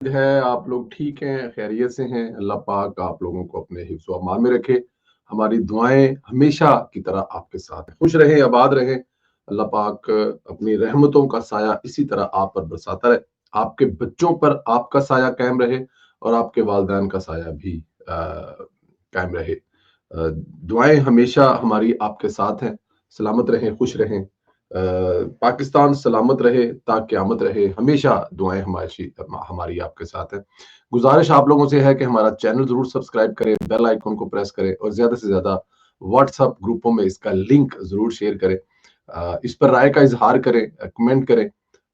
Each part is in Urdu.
ہے آپ لوگ ٹھیک ہیں، خیریت سے ہیں۔ اللہ پاک آپ لوگوں کو اپنے حفظ و امان میں رکھے۔ ہماری دعائیں ہمیشہ کی طرح آپ کے ساتھ ہیں۔ خوش رہیں، آباد رہیں۔ اللہ پاک اپنی رحمتوں کا سایہ اسی طرح آپ پر برساتا رہے، آپ کے بچوں پر آپ کا سایہ قائم رہے اور آپ کے والدین کا سایہ بھی قائم رہے۔ دعائیں ہمیشہ ہماری آپ کے ساتھ ہیں۔ سلامت رہیں، خوش رہیں۔ پاکستان سلامت رہے تا قیامت رہے، ہمیشہ دعائیں ہماری آپ کے ساتھ ہیں۔ گزارش آپ لوگوں سے ہے کہ ہمارا چینل ضرور سبسکرائب کریں، بیل آئیکن کو پریس کریں اور زیادہ سے زیادہ واٹس ایپ گروپوں میں اس کا لنک ضرور شیئر کریں۔ اس پر رائے کا اظہار کریں، کمنٹ کریں۔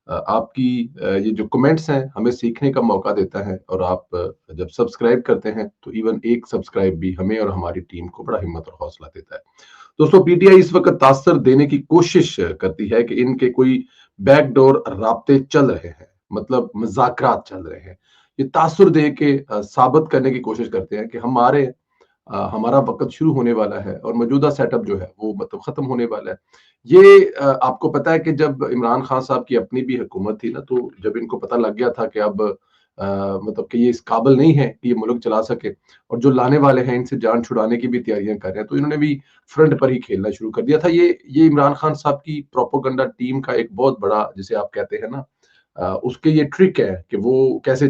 آپ کی یہ جو کمنٹس ہیں ہمیں سیکھنے کا موقع دیتا ہے، اور آپ جب سبسکرائب کرتے ہیں تو ایون ایک سبسکرائب بھی ہمیں اور ہماری ٹیم کو بڑا ہمت اور حوصلہ دیتا ہے۔ دوستو، پی ٹی آئی اس وقت تاثر دینے کی کوشش کرتی ہے کہ ان کے کوئی بیک ڈور رابطے چل رہے ہیں، مطلب مذاکرات چل رہے ہیں۔ یہ تاثر دے کے ثابت کرنے کی کوشش کرتے ہیں کہ ہمارا وقت شروع ہونے والا ہے اور موجودہ سیٹ اپ جو ہے وہ مطلب ختم ہونے والا ہے۔ یہ آپ کو پتا ہے کہ جب عمران خان صاحب کی اپنی بھی حکومت تھی نا، تو جب ان کو پتہ لگ گیا تھا کہ اب مطلب کہ یہ اس قابل نہیں ہے کہ یہ ملک چلا سکے، اور جو لانے والے ہیں ان سے جان چھڑانے کی بھی تیاریاں کر رہے ہیں، تو انہوں نے بھی فرنٹ پر ہی کھیلنا شروع کر دیا تھا۔ یہ عمران خان صاحب کی پروپوگنڈا ٹیم کا ایک بہت بڑا، جسے آپ کہتے ہیں نا، اس کے یہ ٹرک ہے کہ وہ کیسے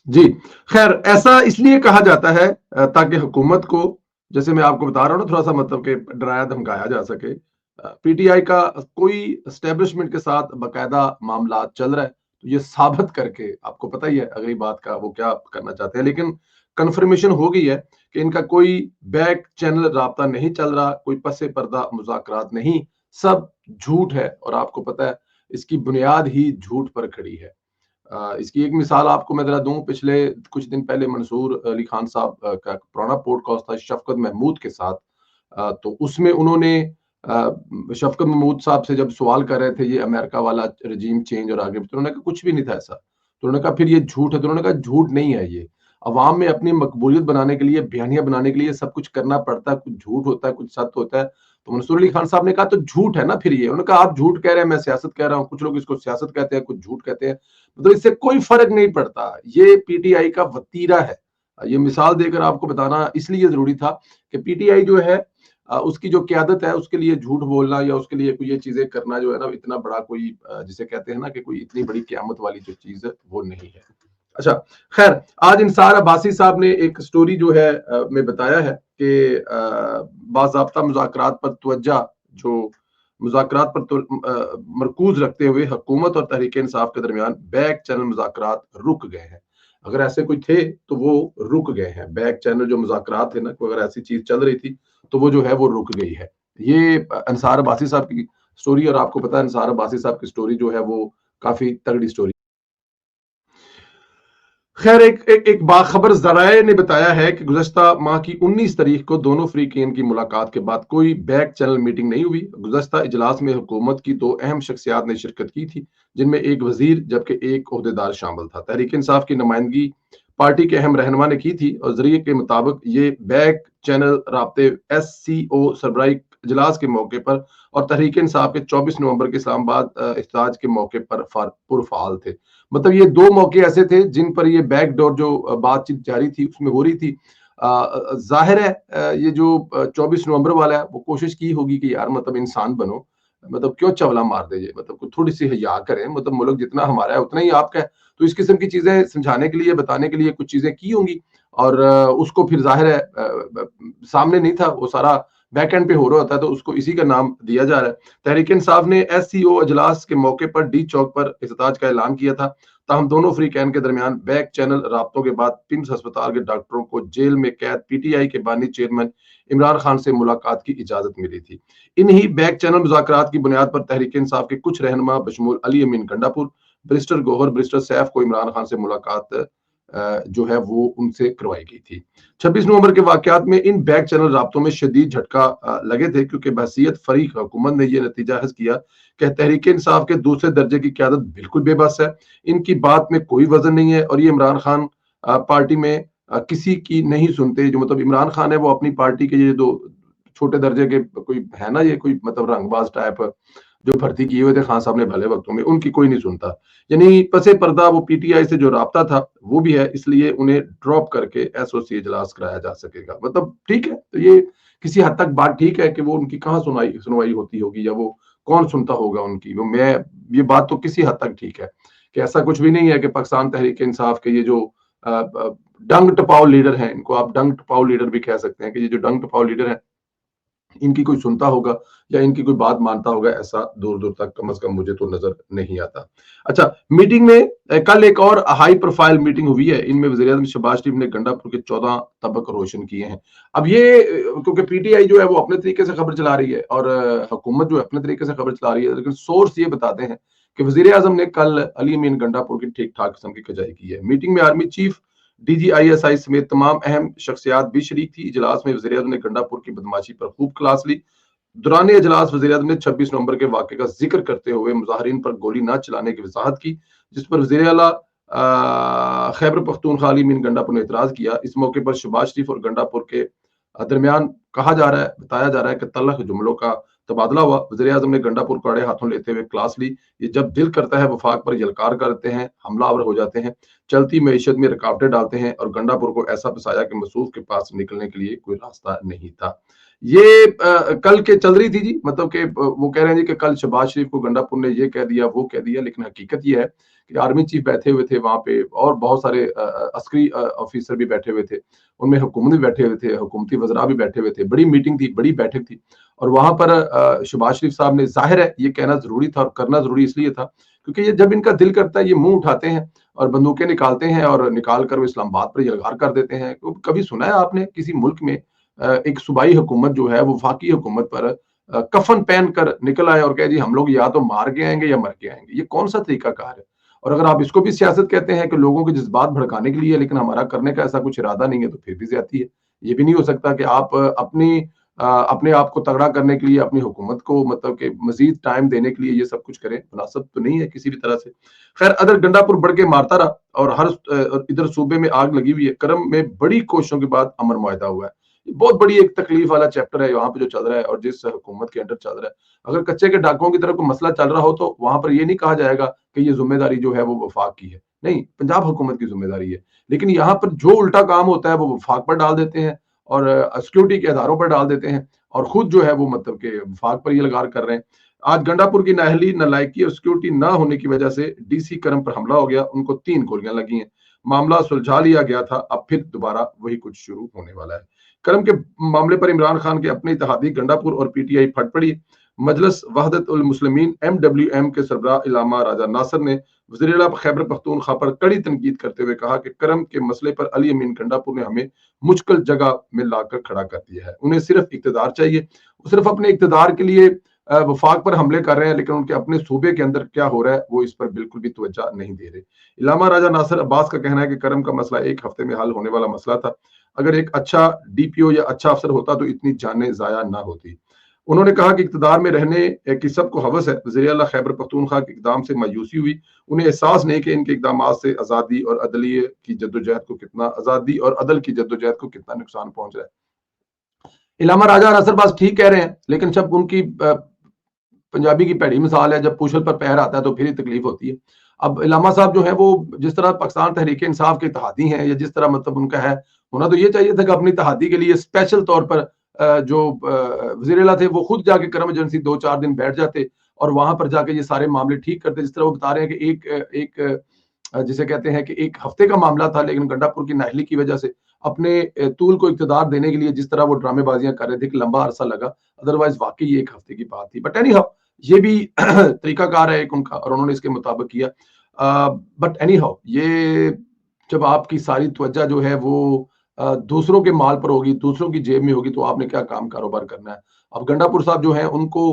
جی خیر ایسا اس لیے کہا جاتا ہے تاکہ حکومت کو، جیسے میں آپ کو بتا رہا ہوں نا، تھوڑا سا مطلب کہ ڈرایا دھمکایا جا سکے۔ پی ٹی آئی کا کوئی اسٹیبلشمنٹ کے ساتھ باقاعدہ معاملات چل رہا ہے، تو یہ ثابت کر کے آپ کو پتہ ہی ہے اگلی بات کا وہ کیا کرنا چاہتے ہیں، لیکن کنفرمیشن ہو گئی ہے کہ ان کا کوئی بیک چینل رابطہ نہیں چل رہا، کوئی پس پردہ مذاکرات نہیں، سب جھوٹ ہے، اور آپ کو پتہ ہے اس کی بنیاد ہی جھوٹ پر کھڑی ہے۔ اس کی ایک مثال آپ کو میں ذرا دوں۔ پچھلے کچھ دن پہلے منصور علی خان صاحب کا پرانا پوڈ کاسٹ تھا شفقت محمود کے ساتھ، تو اس میں انہوں نے شفقت محمود صاحب سے جب سوال کر رہے تھے یہ امریکہ والا رجیم چینج اور آگے، تو انہوں نے کہا کچھ بھی نہیں تھا ایسا۔ تو انہوں نے کہا پھر یہ جھوٹ ہے، تو انہوں نے کہا جھوٹ نہیں ہے، یہ عوام میں اپنی مقبولیت بنانے کے لیے، بیانیہ بنانے کے لیے سب کچھ کرنا پڑتا ہے، کچھ جھوٹ ہوتا ہے، کچھ سچ ہوتا ہے۔ تو منصور علی خان صاحب نے کہا تو جھوٹ ہے نا پھر یہ۔ انہوں نے کہا آپ جھوٹ کہہ رہے ہیں، میں سیاست کہہ رہا ہوں، کچھ لوگ اس کو سیاست کہتے ہیں، کچھ جھوٹ کہتے ہیں، مطلب اس سے کوئی فرق نہیں پڑتا۔ یہ پی ٹی آئی کا وتیرہ ہے۔ یہ مثال دے کر آپ کو بتانا اس لیے ضروری تھا کہ پی ٹی آئی جو ہے اس کی جو قیادت ہے، اس کے لیے جھوٹ بولنا یا اس کے لیے کوئی یہ چیزیں کرنا جو ہے نا، اتنا بڑا کوئی جسے کہتے ہیں نا کہ کوئی اتنی بڑی قیامت والی جو چیز ہے وہ نہیں ہے۔ اچھا خیر، آج انصار عباسی صاحب نے ایک سٹوری جو ہے میں بتایا ہے کہ باضابطہ مذاکرات پر توجہ، جو مذاکرات پر مرکوز رکھتے ہوئے حکومت اور تحریک انصاف کے درمیان بیک چینل مذاکرات رک گئے ہیں۔ اگر ایسے کوئی تھے تو وہ رک گئے ہیں۔ بیک چینل جو مذاکرات تھے نا، کوئی اگر ایسی چیز چل رہی تھی تو وہ جو ہے وہ رک گئی ہے۔ یہ انصار عباسی صاحب کی سٹوری، اور آپ کو پتا ہے انصار عباسی صاحب کی سٹوری جو ہے وہ کافی تگڑی سٹوری۔ خیر ایک باخبر ذرائع نے بتایا ہے کہ گزشتہ ماہ کی 19 تاریخ کو دونوں فریقین کی ملاقات کے بعد کوئی بیک چینل میٹنگ نہیں ہوئی۔ گزشتہ اجلاس میں حکومت کی 2 اہم شخصیات نے شرکت کی تھی، جن میں ایک وزیر جبکہ ایک عہدیدار شامل تھا۔ تحریک انصاف کی نمائندگی پارٹی کے اہم رہنما نے کی تھی، اور ذریعے کے مطابق یہ بیک چینل رابطے ایس سی او سربراہی اجلاس کے موقع پر اور تحریک انصاف کے 24 نومبر کے اسلام آباد احتجاج کے موقع پر پرفعال تھے۔ مطلب یہ 2 موقع ایسے تھے جن پر یہ بیک ڈور جو بات چیت جاری تھی اس میں ہو رہی تھی۔ ظاہر ہے یہ جو 24 نومبر والا ہے وہ کوشش کی ہوگی کہ یار مطلب انسان بنو، مطلب کیوں چولا مار دے، مطلب تھوڑی سی حیا کریں، مطلب ملک جتنا ہمارا ہے اتنا ہی آپ کا ہے۔ تو اس قسم کی چیزیں سمجھانے کے لیے، بتانے کے لیے کچھ چیزیں کی ہوں گی، اور اس کو پھر ظاہر ہے سامنے نہیں تھا، وہ سارا بیک اینڈ پہ ہو رہا ہوتا ہے، تو اس کو اسی کا نام دیا جا رہا ہے۔ تحریک انصاف نے ایس سی او اجلاس کے موقع پر ڈی چوک پر احتجاج کا اعلان کیا تھا، تاہم دونوں فریقین کے درمیان بیک چینل رابطوں کے بعد پمس ہسپتال کے ڈاکٹروں کو جیل میں قید پی ٹی آئی کے بانی چیئرمین عمران خان سے ملاقات کی اجازت ملی تھی۔ انہی بیک چینل مذاکرات کی بنیاد پر تحریک انصاف کے کچھ رہنما بشمول علی امین گنڈاپور، بریسٹر گوہر، بریسٹر سیف کو عمران خان سے ملاقات جو ہے وہ ان سے کروائی گئی تھی۔ 26 نومبر کے واقعات میں ان بیک چینل رابطوں میں شدید جھٹکا لگے تھے، کیونکہ بحیثیت فریق حکومت نے یہ نتیجہ حاصل کیا کہ تحریک انصاف کے دوسرے درجے کی قیادت بالکل بے بس ہے، ان کی بات میں کوئی وزن نہیں ہے، اور یہ عمران خان پارٹی میں کسی کی نہیں سنتے۔ جو مطلب عمران خان ہے وہ اپنی پارٹی کے یہ 2 چھوٹے درجے کے کوئی ہے نا، یہ کوئی مطلب رنگ باز ٹائپ جو بھرتی کیے ہوئے تھے خان صاحب نے بھلے وقتوں میں, ان کی کوئی نہیں سنتا. یعنی پسے پردہ وہ پی ٹی آئی سے جو رابطہ تھا وہ بھی ہے, اس لیے انہیں ڈراپ کر کے ایس او سی اجلاس کرایا جا سکے گا. مطلب ٹھیک ہے, تو یہ کسی حد تک بات ٹھیک ہے کہ وہ ان کی کہاں سنوائی ہوتی ہوگی, یا وہ کون سنتا ہوگا ان کی. یہ بات تو کسی حد تک ٹھیک ہے کہ ایسا کچھ بھی نہیں ہے کہ پاکستان تحریک انصاف کے یہ جو ڈنگ ٹپاؤ لیڈر ہیں, ان کو آپ ڈنگ ٹپاؤ لیڈر بھی کہہ سکتے ہیں, کہ یہ جو ڈنگ ٹپاؤ لیڈر ہیں ان کی کوئی سنتا ہوگا یا ان کی کوئی بات مانتا ہوگا, ایسا دور دور تک کم از کم مجھے تو نظر نہیں آتا. اچھا, میٹنگ میں کل ایک اور ہائی پروفائل میٹنگ ہوئی ہے. ان میں وزیر اعظم شہباز شریف نے گنڈا پور کے 14 طبق روشن کیے ہیں. اب یہ کیونکہ پی ٹی آئی جو ہے وہ اپنے طریقے سے خبر چلا رہی ہے اور حکومت جو ہے اپنے طریقے سے خبر چلا رہی ہے, لیکن سورس یہ بتاتے ہیں کہ وزیر اعظم نے کل علی امین گنڈا پور کی ٹھیک ٹھاک قسم کی کھجائی کی ہے. میٹنگ میں army chief, D G I S I سمیت تمام اہم شخصیات بھی شریک تھی. اجلاس میں وزیر اعظم نے گنڈا پور کی بدماشی پر خوب کلاس لی. دوران اجلاس وزیر اعظم نے 26 نومبر کے واقعے کا ذکر کرتے ہوئے مظاہرین پر گولی نہ چلانے کی وضاحت کی, جس پر وزیر اعلیٰ خیبر پختونخوا علی امین گنڈا پور نے اعتراض کیا. اس موقع پر شہباز شریف اور گنڈا پور کے درمیان بتایا جا رہا ہے کہ تلخ جملوں کا تبادلہ ہوا. وزیر اعظم نے گنڈا پور کو اڑے ہاتھوں لیتے ہوئے کلاس لی. یہ جب دل کرتا ہے وفاق پر یلکار کرتے ہیں, حملہ آور ہو جاتے ہیں, چلتی معیشت میں رکاوٹیں ڈالتے ہیں, اور گنڈا پور کو ایسا پسایا کہ مسعود کے پاس نکلنے کے لیے کوئی راستہ نہیں تھا. یہ کل کے چل رہی تھی جی, مطلب کہ وہ کہہ رہے ہیں جی کہ کل شہباز شریف کو گنڈا پور نے یہ کہہ دیا وہ کہہ دیا, لیکن حقیقت یہ ہے کہ آرمی چیف بیٹھے ہوئے تھے وہاں پہ, اور بہت سارے عسکری آفیسر بھی بیٹھے ہوئے تھے, ان میں حکومت بھی بیٹھے ہوئے تھے, حکومتی وزراء بھی بیٹھے ہوئے تھے. بڑی میٹنگ تھی, بڑی بیٹھک تھی, اور وہاں پر شہباز شریف صاحب نے, ظاہر ہے یہ کہنا ضروری تھا اور کرنا ضروری اس لیے تھا کیونکہ یہ جب ان کا دل کرتا ہے یہ منہ اٹھاتے ہیں اور بندوقیں نکالتے ہیں اور نکال کر وہ اسلام آباد پر یلغار کر دیتے ہیں. کبھی سنا ہے آپ نے کسی ملک میں ایک صوبائی حکومت جو ہے وہ وفاقی حکومت پر کفن پہن کر نکل آئے اور کہے جی ہم لوگ یا تو مار کے آئیں گے یا مر کے آئیں گے؟ یہ کون سا طریقہ کار ہے؟ اور اگر آپ اس کو بھی سیاست کہتے ہیں کہ لوگوں کے جذبات بھڑکانے کے لیے, لیکن ہمارا کرنے کا ایسا کچھ ارادہ نہیں ہے, تو پھر بھی زیادتی ہے. یہ بھی نہیں ہو سکتا کہ آپ اپنے آپ کو تگڑا کرنے کے لیے, اپنی حکومت کو مطلب کہ مزید ٹائم دینے کے لیے یہ سب کچھ کریں. مناسب تو نہیں ہے کسی بھی طرح سے. خیر, ادھر گنڈا پور بڑھ کے مارتا رہا اور ہر ادھر صوبے میں آگ لگی ہوئی ہے. کرم میں بڑی کوششوں کے بعد امن معاہدہ ہوا ہے. بہت بڑی ایک تکلیف والا چیپٹر ہے وہاں پہ جو چل رہا ہے, اور جس حکومت کے انڈر چل رہا ہے. اگر کچے کے ڈاکوں کی طرف کوئی مسئلہ چل رہا ہو تو وہاں پر یہ نہیں کہا جائے گا کہ یہ ذمہ داری جو ہے وہ وفاق کی ہے, نہیں, پنجاب حکومت کی ذمہ داری ہے. لیکن یہاں پر جو الٹا کام ہوتا ہے وہ وفاق پر ڈال دیتے ہیں اور سیکورٹی کے اداروں پر ڈال دیتے ہیں, اور خود جو ہے وہ مطلب کہ وفاق پر یہ لگار کر رہے ہیں. آج گنڈا پور کی نااہلی, نالائکی اور سیکورٹی نہ ہونے کی وجہ سے ڈی سی کرم پر حملہ ہو گیا. ان کو 3 گولیاں لگی ہیں. معاملہ سلجھا لیا گیا تھا, اب پھر دوبارہ وہی کچھ شروع ہونے والا ہے. کرم کے معاملے پر عمران خان کے اپنے اتحادی گنڈا پور اور پی ٹی آئی پھٹ پڑی. مجلس وحدت المسلمین MWM کے سربراہ علامہ راجہ ناصر نے وزیر اعلیٰ خیبر پختونخوا پر کڑی تنقید کرتے ہوئے کہا کہ کرم کے مسئلے پر علی امین گنڈا پور نے ہمیں مشکل جگہ میں لا کر کھڑا کر دیا ہے. انہیں صرف اقتدار چاہیے, وہ صرف اپنے اقتدار کے لیے وفاق پر حملے کر رہے ہیں, لیکن ان کے اپنے صوبے کے اندر کیا ہو رہا ہے وہ اس پر بالکل بھی توجہ نہیں دے رہے. علامہ راجہ ناصر عباس کا کہنا ہے کہ کرم کا مسئلہ 1 ہفتے میں حل ہونے والا مسئلہ تھا. اگر ایک اچھا ڈی پی او یا اچھا افسر ہوتا تو اتنی جانیں ضائع نہ ہوتی. انہوں نے کہا کہ اقتدار میں رہنے کی سب کو ہوس ہے. وزیر اعلیٰ خیبر پختونخوا کے اقدام سے مایوسی ہوئی. انہیں احساس نہیں کہ ان کے اقدامات سے آزادی اور عدلیہ کی جدوجہد کو کتنا, آزادی اور عدل کی جدوجہد کو کتنا نقصان پہنچ رہا ہے. علامہ راجہ ناصر باز ٹھیک کہہ رہے ہیں, لیکن جب ان کی پنجابی کی پیڑی مثال ہے, جب پوچھل پر پیر آتا ہے تو پھر ہی تکلیف ہوتی ہے. اب علامہ صاحب جو ہیں وہ جس طرح پاکستان تحریک انصاف کے اتحادی ہیں, یا جس طرح مطلب ان کا ہے, ہونا تو یہ چاہیے تھا کہ اپنی اتحادی کے لیے اسپیشل طور پر جو وزیر اعلیٰ تھے وہ خود جا کے کرم ایجنسی 2-4 دن بیٹھ جاتے اور وہاں پر جا کے یہ سارے معاملے ٹھیک کرتے. جس طرح وہ بتا رہے ہیں کہ ایک جسے کہتے ہیں کہ 1 ہفتے کا معاملہ تھا, لیکن گنڈا پور کی نااہلی کی وجہ سے اپنے طول کو اقتدار دینے کے لیے جس طرح وہ ڈرامے بازیاں کر رہے تھے کہ لمبا عرصہ لگا, ادروائز واقعی یہ 1 ہفتے کی بات تھی. بٹ اینی ہاؤ یہ بھی طریقہ کار ہے ایک ان کا, اور انہوں نے اس کے مطابق کیا. بٹ اینی ہاؤ یہ جب آپ کی ساری توجہ جو ہے وہ دوسروں کے مال پر ہوگی, دوسروں کی جیب میں ہوگی, تو آپ نے کیا کام کاروبار کرنا ہے. اب گنڈا پور صاحب جو ہیں ان کو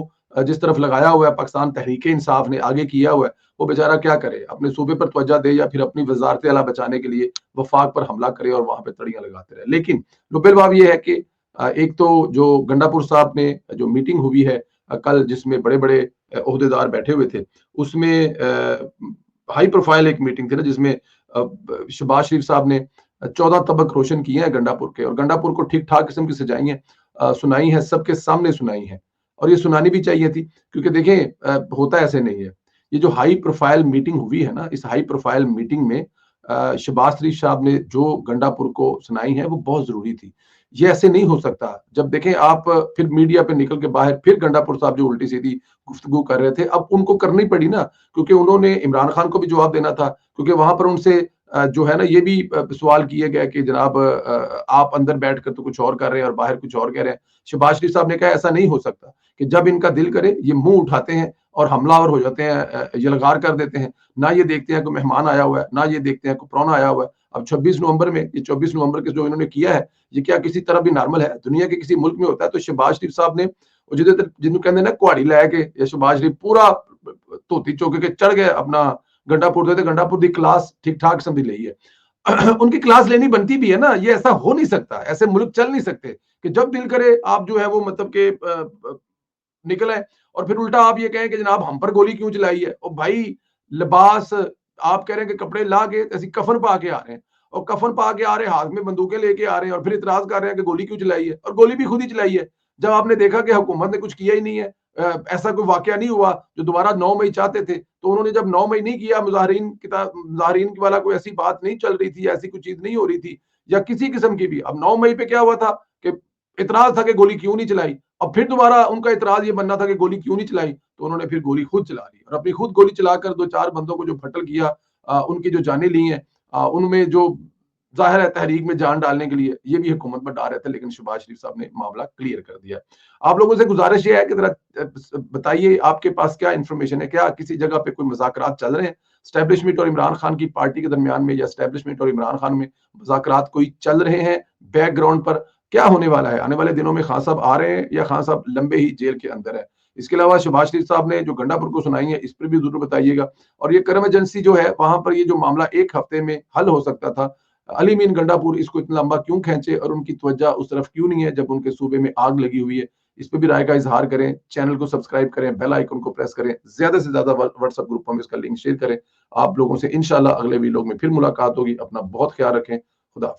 جس طرف لگایا ہوا ہے پاکستان تحریک انصاف نے, آگے کیا ہوا ہے, وہ بیچارہ کیا کرے, اپنے صوبے پر توجہ دے یا پھر اپنی وزارت اعلیٰ بچانے کے لیے وفاق پر حملہ کرے اور وہاں پہ تڑیاں لگاتے رہے. لیکن لبیل باب یہ ہے کہ ایک تو جو گنڈا پور صاحب نے جو میٹنگ ہوئی ہے کل, جس میں بڑے بڑے عہدیدار بیٹھے ہوئے تھے, اس میں ہائی پروفائل ایک میٹنگ تھی نا, جس میں شہباز شریف صاحب نے 14 طبق روشن کیے ہیں گنڈا پور کے, اور گنڈا پور کو ٹھیک ٹھاک قسم کی سجائی ہیں, سنائی ہیں, سب کے سامنے سنائی ہیں. اور یہ سنانی بھی چاہیے تھی، کیونکہ دیکھیں ہوتا ایسے نہیں ہے. یہ جو ہائی پروفائل میٹنگ ہوئی ہے نا، اس ہائی پروفائل میٹنگ میں شہباز شریف صاحب نے جو گنڈا پور کو سنائی ہے وہ بہت ضروری تھی. یہ ایسے نہیں ہو سکتا. جب دیکھیں آپ پھر میڈیا پہ نکل کے باہر پھر گنڈا پور صاحب جو الٹی سیدھی گفتگو کر رہے تھے، اب ان کو کرنی پڑی نا، کیونکہ انہوں نے عمران خان کو بھی جواب دینا تھا، کیونکہ وہاں پر ان سے جو ہے نا یہ بھی سوال کیے گئے کہ جناب آپ اندر بیٹھ کر تو کچھ اور کر رہے ہیں اور باہر کچھ اور کہہ رہے ہیں. شہباز شریف صاحب نے کہا ایسا نہیں ہو سکتا کہ جب ان کا دل کرے یہ منہ اٹھاتے ہیں اور حملہ آور ہو جاتے ہیں، یلغار کر دیتے ہیں. نہ یہ دیکھتے ہیں کہ مہمان آیا ہوا ہے، نہ یہ دیکھتے ہیں کہ پرونا آیا ہوا ہے. اب 26 نومبر میں یہ 24 نومبر کے جو انہوں نے کیا ہے، یہ کیا کسی طرح بھی نارمل ہے؟ دنیا کے کسی ملک میں ہوتا ہے؟ تو شہباز شریف صاحب نے جنہوں کہتے ہیں نا کہاڑی لے کے یا شہباز شریف پورا دھوتی چوکے کے چڑھ گئے اپنا گنڈا پور دے گنڈا پور دی کلاس ٹھیک ٹھاک سمجھ لئی ہے. ان کی کلاس لینی بنتی بھی ہے نا. یہ ایسا ہو نہیں سکتا، ایسے ملک چل نہیں سکتے کہ جب دل کرے آپ جو ہے وہ مطلب کہ نکلے اور پھر الٹا آپ یہ کہیں کہ جناب ہم پر گولی کیوں چلائی ہے. اور بھائی لباس آپ کہہ رہے ہیں کہ کپڑے لا کے ایسی کفن پا کے آ رہے ہیں، اور کفن پا کے آ رہے ہیں، ہاتھ میں بندوقیں لے کے آ رہے ہیں، اور پھر اعتراض کر رہے ہیں کہ گولی کیوں چلائی ہے. اور گولی بھی خود ہی چلائی ہے جب آپ نے دیکھا کہ حکومت نے کچھ کیا ہی نہیں ہے. ایسا کوئی واقعہ نہیں ہوا جو دوبارہ 9 مئی چاہتے تھے تو انہوں نے جب 9 مئی نہیں کیا، مظاہرین کی والا کوئی ایسی بات نہیں چل رہی تھی، ایسی کوئی چیز نہیں ہو رہی تھی یا کسی قسم کی بھی. اب 9 مئی پہ کیا ہوا تھا کہ اعتراض تھا کہ گولی کیوں نہیں چلائی. اور پھر دوبارہ ان کا اعتراض یہ بننا تھا کہ گولی کیوں نہیں چلائی، تو انہوں نے پھر گولی خود چلا لی اور اپنی خود گولی چلا کر 2-4 بندوں کو جو پھٹل کیا، ان کی جو جانیں لی ہیں، ان میں جو ظاہر ہے تحریک میں جان ڈالنے کے لیے یہ بھی حکومت میں ڈال رہے تھے، لیکن شہباز شریف صاحب نے معاملہ کلیئر کر دیا. آپ لوگوں سے گزارش یہ ہے کہ ذرا بتائیے آپ کے پاس کیا انفارمیشن ہے، کیا کسی جگہ پہ کوئی مذاکرات چل رہے ہیں اسٹیبلشمنٹ اور عمران خان کی پارٹی کے درمیان میں، یا اسٹیبلشمنٹ اور عمران خان میں مذاکرات کوئی چل رہے ہیں بیک گراؤنڈ پر؟ کیا ہونے والا ہے آنے والے دنوں میں؟ خان صاحب آ رہے ہیں یا خان صاحب لمبے ہی جیل کے اندر ہے؟ اس کے علاوہ شہباز شریف صاحب نے جو گنڈا پور کو سنائی ہے اس پر بھی ضرور بتائیے گا. اور یہ کرم ایجنسی جو ہے وہاں پر یہ جو معاملہ 1 ہفتے میں حل ہو سکتا تھا، علی مین گنڈا پور اس کو اتنا لمبا کیوں کھینچے اور ان کی توجہ اس طرف کیوں نہیں ہے جب ان کے صوبے میں آگ لگی ہوئی ہے؟ اس پہ بھی رائے کا اظہار کریں. چینل کو سبسکرائب کریں، بیل آئیکن کو پریس کریں، زیادہ سے زیادہ واٹس ایپ گروپوں میں اس کا لنک شیئر کریں. آپ لوگوں سے انشاءاللہ اگلے ویلوگ میں پھر ملاقات ہوگی. اپنا بہت خیال رکھیں. خدا حافظ.